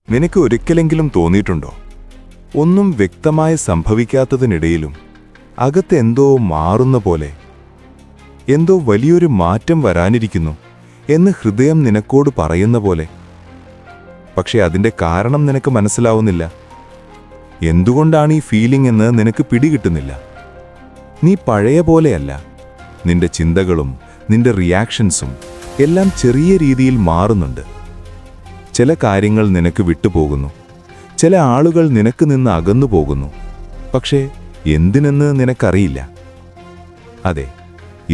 നിനക്ക് ഒരിക്കലെങ്കിലും തോന്നിയിട്ടുണ്ടോ, ഒന്നും വ്യക്തമായി സംഭവിക്കാത്തതിനിടയിലും അകത്ത് എന്തോ മാറുന്ന പോലെ, എന്തോ വലിയൊരു മാറ്റം വരാനിരിക്കുന്നു എന്ന് ഹൃദയം നിനക്കോട് പറയുന്ന പോലെ? പക്ഷെ അതിൻ്റെ കാരണം നിനക്ക് മനസ്സിലാവുന്നില്ല. എന്തുകൊണ്ടാണ് ഈ ഫീലിംഗ് എന്ന് നിനക്ക് പിടികിട്ടുന്നില്ല. നീ പഴയ പോലെയല്ല. നിന്റെ ചിന്തകളും നിന്റെ റിയാക്ഷൻസും എല്ലാം ചെറിയ രീതിയിൽ മാറുന്നുണ്ട്. ചില കാര്യങ്ങൾ നിനക്ക് വിട്ടുപോകുന്നു, ചില ആളുകൾ നിനക്ക് നിന്ന് അകന്നു പോകുന്നു. പക്ഷേ എന്തിനെന്ന് നിനക്കറിയില്ല. അതെ,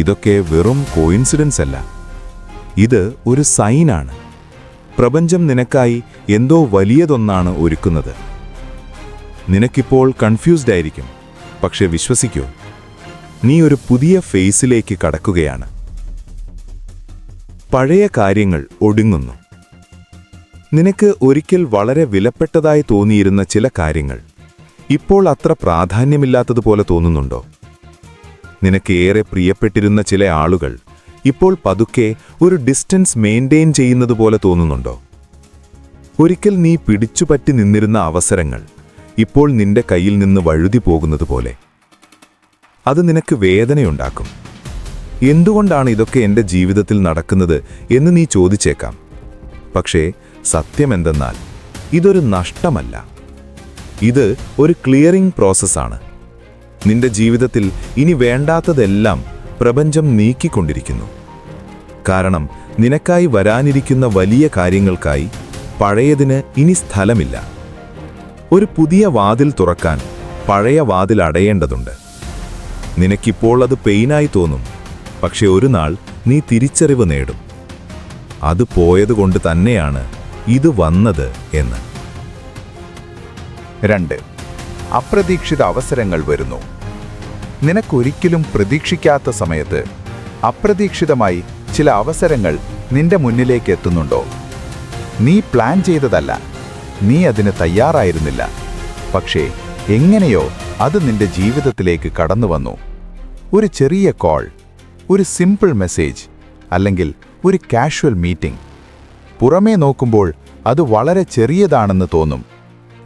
ഇതൊക്കെ വെറും കോയിൻസിഡൻസ് അല്ല. ഇത് ഒരു സൈനാണ്. പ്രപഞ്ചം നിനക്കായി എന്തോ വലിയതൊന്നാണ് ഒരുക്കുന്നത്. നിനക്കിപ്പോൾ കൺഫ്യൂസ്ഡ് ആയിരിക്കും, പക്ഷെ വിശ്വസിക്കൂ, നീ ഒരു പുതിയ ഫേസിലേക്ക് കടക്കുകയാണ്. പഴയ കാര്യങ്ങൾ ഒടുങ്ങുന്നു. നിനക്ക് ഒരിക്കൽ വളരെ വിലപ്പെട്ടതായി തോന്നിയിരുന്ന ചില കാര്യങ്ങൾ ഇപ്പോൾ അത്ര പ്രാധാന്യമില്ലാത്തതുപോലെ തോന്നുന്നുണ്ടോ? നിനക്ക് ഏറെ പ്രിയപ്പെട്ടിരുന്ന ചില ആളുകൾ ഇപ്പോൾ പതുക്കെ ഒരു ഡിസ്റ്റൻസ് മെയിൻറ്റെയിൻ ചെയ്യുന്നതുപോലെ തോന്നുന്നുണ്ടോ? ഒരിക്കൽ നീ പിടിച്ചുപറ്റി നിന്നിരുന്ന അവസരങ്ങൾ ഇപ്പോൾ നിന്റെ കയ്യിൽ നിന്ന് വഴുതി പോകുന്നതുപോലെ. അത് നിനക്ക് വേദനയുണ്ടാക്കും. എന്തുകൊണ്ടാണ് ഇതൊക്കെ എൻ്റെ ജീവിതത്തിൽ നടക്കുന്നത് എന്ന് നീ ചോദിച്ചേക്കാം. പക്ഷേ സത്യമെന്തെന്നാൽ ഇതൊരു നഷ്ടമല്ല. ഇത് ഒരു ക്ലിയറിംഗ് പ്രോസസ്സാണ്. നിന്റെ ജീവിതത്തിൽ ഇനി വേണ്ടാത്തതെല്ലാം പ്രപഞ്ചം നീക്കിക്കൊണ്ടിരിക്കുന്നു. കാരണം നിനക്കായി വരാനിരിക്കുന്ന വലിയ കാര്യങ്ങൾക്കായി പഴയതിന് ഇനി സ്ഥലമില്ല. ഒരു പുതിയ വാതിൽ തുറക്കാൻ പഴയ വാതിൽ അടയേണ്ടതുണ്ട്. നിനക്കിപ്പോൾ അത് പെയിനായി തോന്നും, പക്ഷെ ഒരു നാൾ നീ തിരിച്ചറിവ് നേടും. അത് പോയതുകൊണ്ട് തന്നെയാണ് ഇത് വന്നത് എന്ന്. 2. അപ്രതീക്ഷിത അവസരങ്ങൾ വരുന്നു. നിനക്കൊരിക്കലും പ്രതീക്ഷിക്കാത്ത സമയത്ത് അപ്രതീക്ഷിതമായി ചില അവസരങ്ങൾ നിന്റെ മുന്നിലേക്ക് എത്തുന്നുണ്ടോ? നീ പ്ലാൻ ചെയ്തതല്ല, നീ അതിന് തയ്യാറായിരുന്നില്ല. പക്ഷേ എങ്ങനെയോ അത് നിന്റെ ജീവിതത്തിലേക്ക് കടന്നുവന്നു. ഒരു ചെറിയ കോൾ, ഒരു സിമ്പിൾ മെസ്സേജ്, അല്ലെങ്കിൽ ഒരു കാഷ്വൽ മീറ്റിംഗ്. പുറമേ നോക്കുമ്പോൾ അത് വളരെ ചെറിയതാണെന്ന് തോന്നും.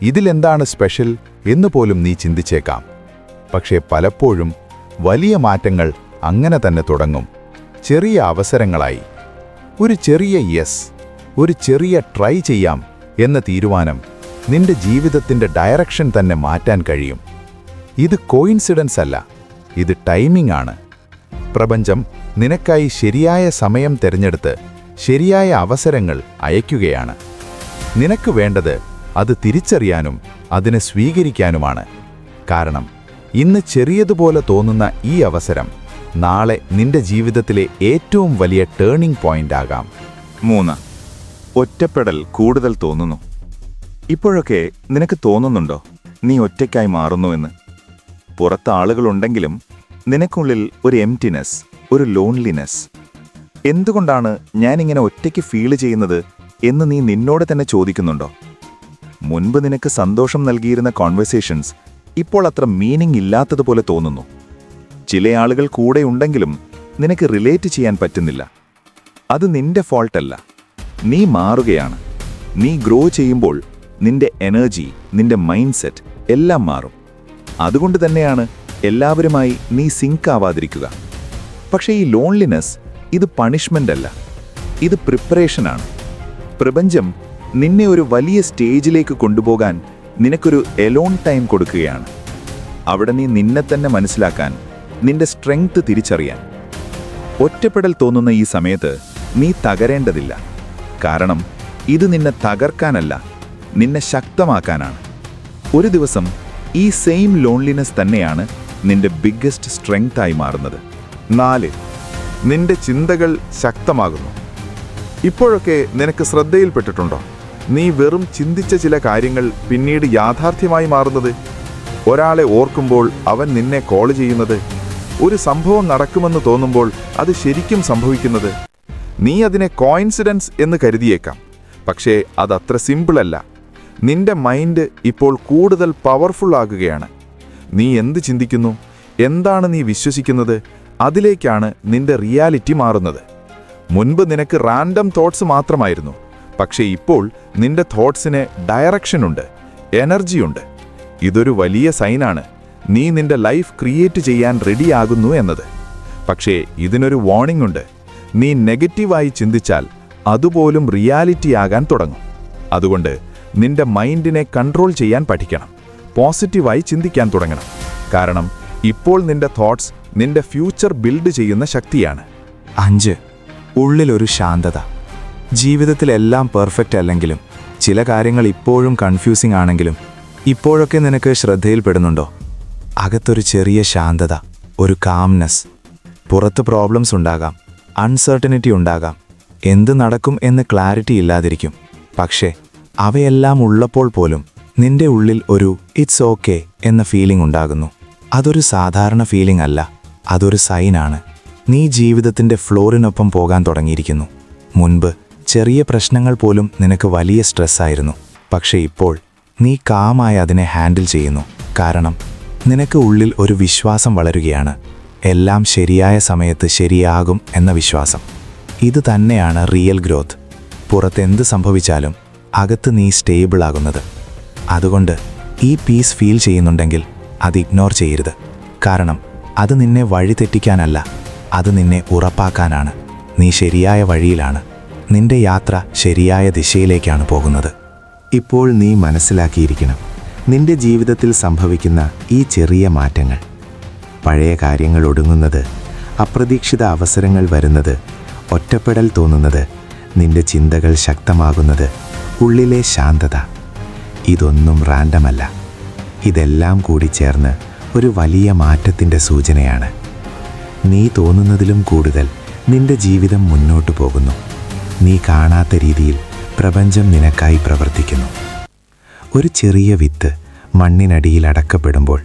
ഇതിലെന്താണ് സ്പെഷ്യൽ എന്ന് പോലും നീ ചിന്തിച്ചേക്കാം. പക്ഷേ പലപ്പോഴും വലിയ മാറ്റങ്ങൾ അങ്ങനെ തന്നെ തുടങ്ങും. ചെറിയ അവസരങ്ങളായി. ഒരു ചെറിയ യെസ്, ഒരു ചെറിയ ട്രൈ ചെയ്യാം എന്ന തീരുമാനം നിന്റെ ജീവിതത്തിൻ്റെ ഡയറക്ഷൻ തന്നെ മാറ്റാൻ കഴിയും. ഇത് കോയിൻസിഡൻസ് അല്ല, ഇത് ടൈമിംഗ് ആണ്. പ്രപഞ്ചം നിനക്കായി ശരിയായ സമയം തിരഞ്ഞെടുത്ത് ശരിയായ അവസരങ്ങൾ അയക്കുകയാണ്. നിനക്ക് വേണ്ടത് അത് തിരിച്ചറിയാനും അതിനെ സ്വീകരിക്കാനുമാണ്. കാരണം ഇന്ന് ചെറിയതുപോലെ തോന്നുന്ന ഈ അവസരം നാളെ നിന്റെ ജീവിതത്തിലെ ഏറ്റവും വലിയ ടേണിംഗ് പോയിന്റ് ആകാം. 3. ഒറ്റപ്പെടൽ കൂടുതൽ തോന്നുന്നു. ഇപ്പോഴൊക്കെ നിനക്ക് തോന്നുന്നുണ്ടോ നീ ഒറ്റയ്ക്കായി മാറുന്നുവെന്ന്? പുറത്ത് ആളുകളുണ്ടെങ്കിലും നിനക്കുള്ളിൽ ഒരു എംപ്റ്റിനെസ്, ഒരു ലോൺലിനെസ്. എന്തുകൊണ്ടാണ് ഞാനിങ്ങനെ ഒറ്റയ്ക്ക് ഫീൽ ചെയ്യുന്നത് എന്ന് നീ നിന്നോട് തന്നെ ചോദിക്കുന്നുണ്ടോ? മുൻപ് നിനക്ക് സന്തോഷം നൽകിയിരുന്ന കോൺവെർസേഷൻസ് ഇപ്പോൾ അത്ര മീനിങ് ഇല്ലാത്തതുപോലെ തോന്നുന്നു. ചില ആളുകൾ കൂടെയുണ്ടെങ്കിലും നിനക്ക് റിലേറ്റ് ചെയ്യാൻ പറ്റുന്നില്ല. അത് നിന്റെ ഫോൾട്ടല്ല. നീ മാറുകയാണ്. നീ ഗ്രോ ചെയ്യുമ്പോൾ നിന്റെ എനർജി, നിന്റെ മൈൻഡ് സെറ്റ് എല്ലാം മാറും. അതുകൊണ്ട് തന്നെയാണ് എല്ലാവരുമായി നീ സിങ്ക് ആവാതിരിക്കുക. പക്ഷേ ഈ ലോൺലിനെസ് ഇത് പണിഷ്മെൻ്റ് അല്ല, ഇത് പ്രിപ്പറേഷനാണ്. പ്രപഞ്ചം നിന്നെ ഒരു വലിയ സ്റ്റേജിലേക്ക് കൊണ്ടുപോകാൻ നിനക്കൊരു എലോൺ ടൈം കൊടുക്കുകയാണ്. അവിടെ നീ നിന്നെ തന്നെ മനസ്സിലാക്കാൻ, നിന്റെ സ്ട്രെങ്ത് തിരിച്ചറിയാൻ. ഒറ്റപ്പെടൽ തോന്നുന്ന ഈ സമയത്ത് നീ തകരേണ്ടതില്ല. കാരണം ഇത് നിന്നെ തകർക്കാനല്ല, നിന്നെ ശക്തമാക്കാനാണ്. ഒരു ദിവസം ഈ സെയിം ലോൺലിനെസ് തന്നെയാണ് നിന്റെ ബിഗ്ഗസ്റ്റ് സ്ട്രെങ്ത് ആയി മാറുന്നത്. 4. നിന്റെ ചിന്തകൾ ശക്തമാകുന്നു. ഇപ്പോഴൊക്കെ നിനക്ക് ശ്രദ്ധയിൽപ്പെട്ടിട്ടുണ്ടോ നീ വെറും ചിന്തിച്ച ചില കാര്യങ്ങൾ പിന്നീട് യാഥാർത്ഥ്യമായി മാറുന്നത്? ഒരാളെ ഓർക്കുമ്പോൾ അവൻ നിന്നെ കോൾ ചെയ്യുന്നത്, ഒരു സംഭവം നടക്കുമെന്ന് തോന്നുമ്പോൾ അത് ശരിക്കും സംഭവിക്കുന്നത്. നീ അതിനെ കോയിൻസിഡൻസ് എന്ന് കരുതിയേക്കാം, പക്ഷേ അതത്ര സിമ്പിളല്ല. നിന്റെ മൈൻഡ് ഇപ്പോൾ കൂടുതൽ പവർഫുൾ ആകുകയാണ്. നീ എന്ത് ചിന്തിക്കുന്നു, എന്താണ് നീ വിശ്വസിക്കുന്നത്, അതിലേക്കാണ് നിന്റെ റിയാലിറ്റി മാറുന്നത്. മുൻപ് നിനക്ക് റാൻഡം തോട്ട്സ് മാത്രമായിരുന്നു, പക്ഷേ ഇപ്പോൾ നിന്റെ തോട്ട്സിന് ഡയറക്ഷനുണ്ട്, എനർജിയുണ്ട്. ഇതൊരു വലിയ സൈനാണ് നീ നിന്റെ ലൈഫ് ക്രിയേറ്റ് ചെയ്യാൻ റെഡിയാകുന്നു എന്നത്. പക്ഷേ ഇതിനൊരു വാർണിംഗ് ഉണ്ട്. നീ നെഗറ്റീവായി ചിന്തിച്ചാൽ അതുപോലും റിയാലിറ്റിയാകാൻ തുടങ്ങും. അതുകൊണ്ട് നിന്റെ മൈൻഡിനെ കൺട്രോൾ ചെയ്യാൻ പഠിക്കണം. പോസിറ്റീവായി ചിന്തിക്കാൻ തുടങ്ങണം. കാരണം ഇപ്പോൾ നിന്റെ തോട്ട്സ് നിന്റെ ഫ്യൂച്ചർ ബിൽഡ് ചെയ്യുന്ന ശക്തിയാണ്. 5. ഉള്ളിലൊരു ശാന്തത. ജീവിതത്തിലെല്ലാം പെർഫെക്റ്റ് അല്ലെങ്കിലും ചില കാര്യങ്ങൾ ഇപ്പോഴും കൺഫ്യൂസിംഗ് ആണെങ്കിലും ഇപ്പോഴൊക്കെ നിനക്ക് ശ്രദ്ധയിൽപ്പെടുന്നുണ്ടോ? അകത്തൊരു ചെറിയ ശാന്തത, ഒരു കാംനെസ്. പുറത്ത് പ്രോബ്ലംസ് ഉണ്ടാകാം, അൺസർട്ടനിറ്റി ഉണ്ടാകാം, എന്ത് നടക്കും എന്ന് ക്ലാരിറ്റി ഇല്ലാതിരിക്കും. പക്ഷേ അവയെല്ലാം ഉള്ളപ്പോൾ പോലും നിന്റെ ഉള്ളിൽ ഒരു ഇറ്റ്സ് ഓക്കെ എന്ന ഫീലിംഗ് ഉണ്ടാകുന്നു. അതൊരു സാധാരണ ഫീലിംഗ് അല്ല, അതൊരു സൈനാണ്. നീ ജീവിതത്തിൻ്റെ ഫ്ലോറിനൊപ്പം പോകാൻ തുടങ്ങിയിരിക്കുന്നു. മുൻപ് ചെറിയ പ്രശ്നങ്ങൾ പോലും നിനക്ക് വലിയ സ്ട്രെസ്സായിരുന്നു. പക്ഷേ ഇപ്പോൾ നീ കാമായി അതിനെ ഹാൻഡിൽ ചെയ്യുന്നു. കാരണം നിനക്ക് ഉള്ളിൽ ഒരു വിശ്വാസം വളരുകയാണ്. എല്ലാം ശരിയായ സമയത്ത് ശരിയാകും എന്ന വിശ്വാസം. ഇത് തന്നെയാണ് റിയൽ ഗ്രോത്ത്. പുറത്തെന്ത് സംഭവിച്ചാലും അകത്ത് നീ സ്റ്റേബിൾ ആകുന്നത്. അതുകൊണ്ട് ഈ പീസ് ഫീൽ ചെയ്യുന്നുണ്ടെങ്കിൽ അത് ഇഗ്നോർ ചെയ്യരുത്. കാരണം അത് നിന്നെ വഴിതെറ്റിക്കാനല്ല, അത് നിന്നെ ഉറപ്പാക്കാനാണ്. നീ ശരിയായ വഴിയിലാണ്. നിന്റെ യാത്ര ശരിയായ ദിശയിലേക്കാണ് പോകുന്നത്. ഇപ്പോൾ നീ മനസ്സിലാക്കിയിരിക്കണം, നിന്റെ ജീവിതത്തിൽ സംഭവിക്കുന്ന ഈ ചെറിയ മാറ്റങ്ങൾ, പഴയ കാര്യങ്ങൾ ഒടുങ്ങുന്നത്, അപ്രതീക്ഷിത അവസരങ്ങൾ വരുന്നത്, ഒറ്റപ്പെടൽ തോന്നുന്നത്, നിന്റെ ചിന്തകൾ ശക്തമാകുന്നത്, ഉള്ളിലെ ശാന്തത, ഇതൊന്നും റാൻഡമല്ല. ഇതെല്ലാം കൂടി ചേർന്ന് ഒരു വലിയ മാറ്റത്തിൻ്റെ സൂചനയാണ്. നീ തോന്നുന്നതിലും കൂടുതൽ നിന്റെ ജീവിതം മുന്നോട്ടു പോകുന്നു. നീ കാണാത്ത രീതിയിൽ പ്രപഞ്ചം നിനക്കായി പ്രവർത്തിക്കുന്നു. ഒരു ചെറിയ വിത്ത് മണ്ണിനടിയിൽ അടക്കപ്പെടുമ്പോൾ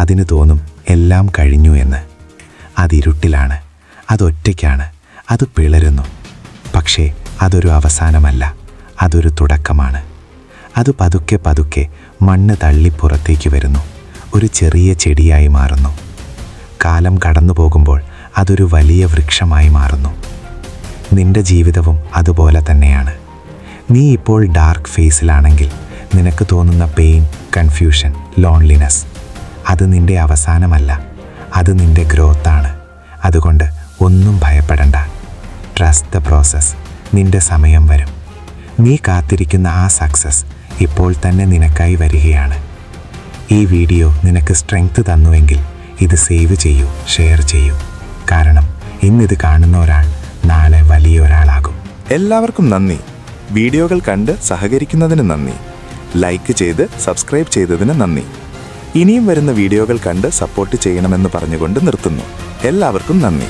അതിന് തോന്നും എല്ലാം കഴിഞ്ഞു എന്ന്. അതിരുട്ടിലാണ്, അതൊറ്റയ്ക്കാണ്, അത് പിളരുന്നു. പക്ഷേ അതൊരു അവസാനമല്ല, അതൊരു തുടക്കമാണ്. അത് പതുക്കെ പതുക്കെ മണ്ണ് തള്ളി പുറത്തേക്ക് വരുന്നു, ഒരു ചെറിയ ചെടിയായി മാറുന്നു. കാലം കടന്നു പോകുമ്പോൾ അതൊരു വലിയ വൃക്ഷമായി മാറുന്നു. നിന്റെ ജീവിതവും അതുപോലെ തന്നെയാണ്. നീ ഇപ്പോൾ ഡാർക്ക് ഫേസിലാണെങ്കിൽ നിനക്ക് തോന്നുന്ന പെയിൻ, കൺഫ്യൂഷൻ, ലോൺലിനെസ്, അത് നിന്റെ അവസാനമല്ല, അത് നിന്റെ ഗ്രോത്താണ്. അതുകൊണ്ട് ഒന്നും ഭയപ്പെടണ്ട. Trust the process. നിന്റെ സമയം വരും. നീ കാത്തിരിക്കുന്ന ആ സക്സസ് ഇപ്പോൾ തന്നെ നിനക്കായി വരികയാണ്. ഈ വീഡിയോ നിനക്ക് സ്ട്രെങ്ത് തന്നുവെങ്കിൽ ഇത് സേവ് ചെയ്യൂ, ഷെയർ ചെയ്യൂ. കാരണം ഇന്നിത് കാണുന്ന ഒരാൾ നാളെ വലിയൊരാളാകും. എല്ലാവർക്കും നന്ദി. വീഡിയോകൾ കണ്ട് സഹകരിക്കുന്നതിന് നന്ദി. ലൈക്ക് ചെയ്ത് സബ്സ്ക്രൈബ് ചെയ്തതിന് നന്ദി. ഇനിയും വരുന്ന വീഡിയോകൾ കണ്ട് സപ്പോർട്ട് ചെയ്യണമെന്ന് പറഞ്ഞുകൊണ്ട് നിർത്തുന്നു. എല്ലാവർക്കും നന്ദി.